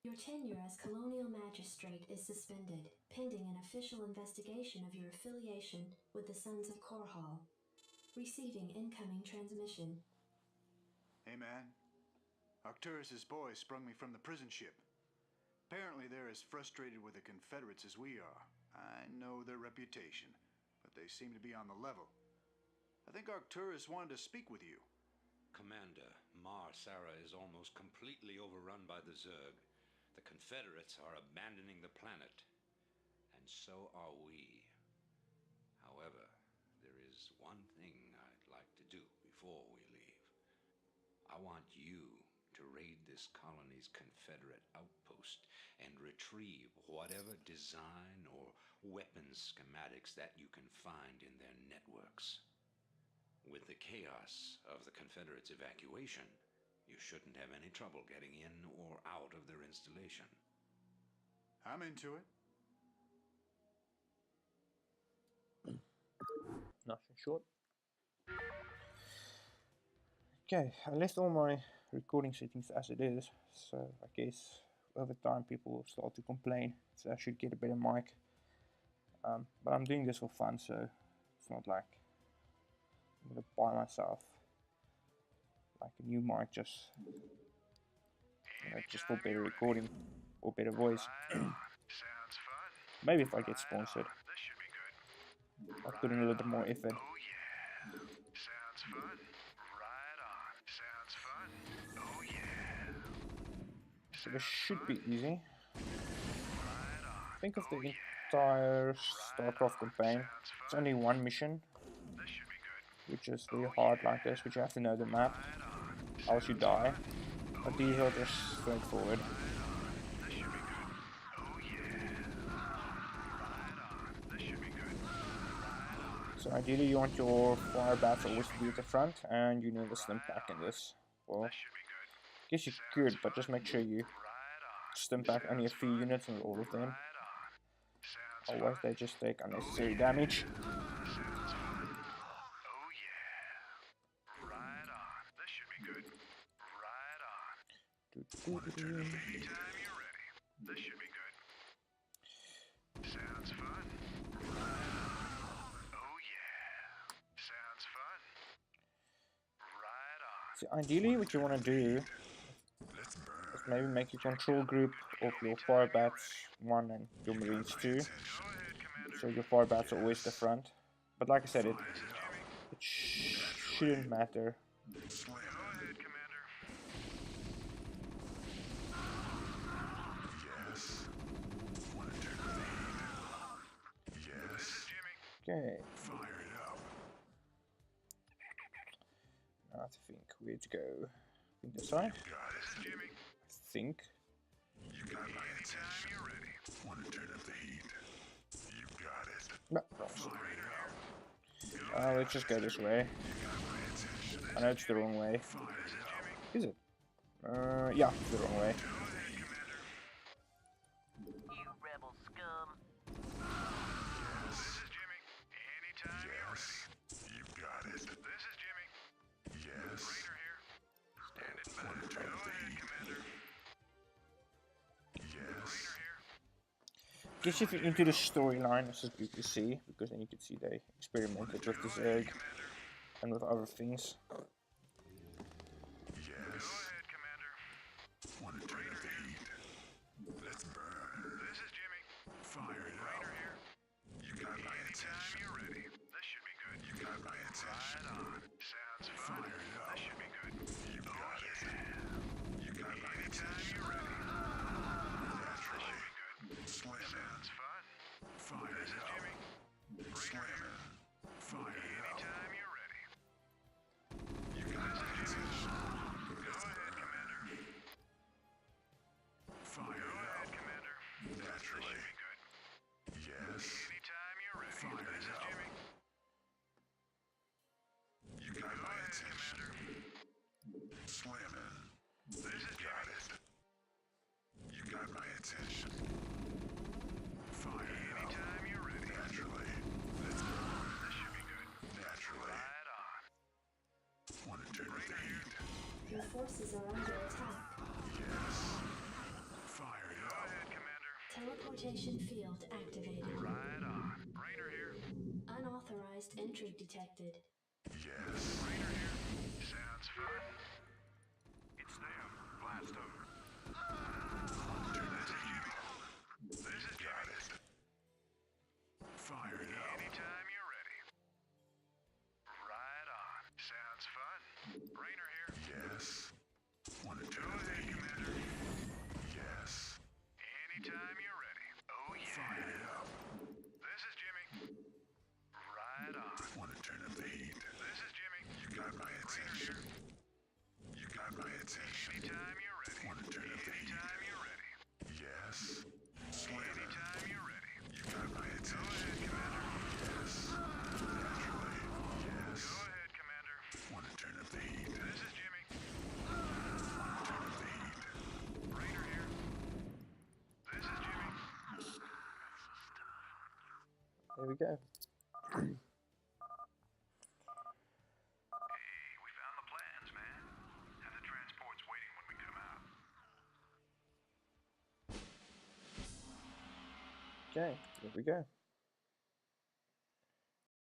Your tenure as colonial magistrate is suspended, pending an official investigation of your affiliation with the Sons of Korhal. Receiving incoming transmission. Hey man, Arcturus's boys sprung me from the prison ship. Apparently they're as frustrated with the Confederates as we are. I know their reputation, but they seem to be on the level. I think Arcturus wanted to speak with you. Commander, Mar Sara is almost completely overrun by the Zerg. The Confederates are abandoning the planet, and so are we. However, there is one thing I'd like to do before we leave. I want you to raid this colony's Confederate outpost and retrieve whatever design or weapons schematics that you can find in their networks. With the chaos of the Confederates' evacuation, you shouldn't have any trouble getting in or out of their installation. I'm into it. Nice and short. Okay, I left all my recording settings as it is, so I guess over time people will start to complain, so I should get a better mic. But I'm doing this for fun, so it's not like I'm gonna buy myself like a new mic just just for better recording or better voice. Maybe if I get sponsored, I'll put in a little bit more effort. Oh yeah. Sounds fun. Right on. Sounds fun. Oh yeah. So this should be easy. Right on. Think of the entire StarCraft campaign. It's only one mission, This should be good. which is very hard like this, which you have to know the map, Right on. else you die. But these are just straightforward. This should be good. Oh yeah. Right on. This should be good. Right on. So ideally you want your fire bats always to be at the front, and you need a stim pack in this. Well, This should be good. guess you could, but just make sure you Right on. stim pack only a few units and all of them. Right on. Sounds Otherwise fun. they just take unnecessary damage. Sounds fun. Oh yeah. Right on. This should be good. Right on. Anytime you're ready. This should be good. Sounds fun. Right on. Oh yeah. Sounds fun. Right on. So ideally what you want to do Let's burn. is maybe make your control group of your fire bats 1 and your marines 2. Go ahead, Commander. So your fire bats are always the front. But like I said, it shouldn't matter. Go ahead, Commander. Yes. Want to turn the heat? Yes. This is Jimmy. Okay, Fire it up. now I have to think where to go. I think this side? Got it. This is Jimmy. I think. You got my attention. Anytime you're ready. Want to turn up the heat? You got it. No, wrong side. Fire it up. Let's just go this way. My attention. I know it's the wrong way. Fire it up. Is it? Yeah, it's the wrong way. Go ahead, Commander. You rebel scum. This is Jimmy. Anytime you're ready. You got it. This is Jimmy. Yes. Raider here. Standing by. Go ahead, Commander. Yes. Raider here. Guess if you're into the storyline, this is good to see, because then you can see they experimented with the Zerg and with other things. Yes. Go ahead, Commander. Want to turn up the heat? Let's burn. This is Jimmy. Fire it up. Raider here. You got my attention. You're ready. This should be good. You got my attention. Right on. Sounds fun. Fire it up. This should be good. You got it. You got my attention. You're ready. That's right. Slam it. Sounds fun. Fire it up. Jimmy. Slam it. Fire it up. Anytime you're ready. Teleportation field activated. Right on. Rainer here. Unauthorized entry detected. Yes. Rainer here. Sounds fun. It's them. Blast them. This is Jimmy. This is Got it. Fire it up. Anytime you're ready. Right on. Sounds fun. Rainer here. Yes. Want to go ahead, Commander. Yes. Anytime you're ready. Oh yeah. Fire it up. This is Jimmy. Right on. Want to turn up the heat. This is Jimmy. You got my attention. You got my attention. Anytime you're ready. Want to turn up the heat. Anytime you're ready. Yes. Anytime you're ready. You got my attention. Go ahead, Commander. Yes. That's right. Yes. Go ahead, Commander. Want to turn up the heat. This is Jimmy. Want to turn up the heat. Rainer here. This is Jimmy. There we go. Hey, we found the plans, man. And the transport's waiting when we come out. Okay, there we go.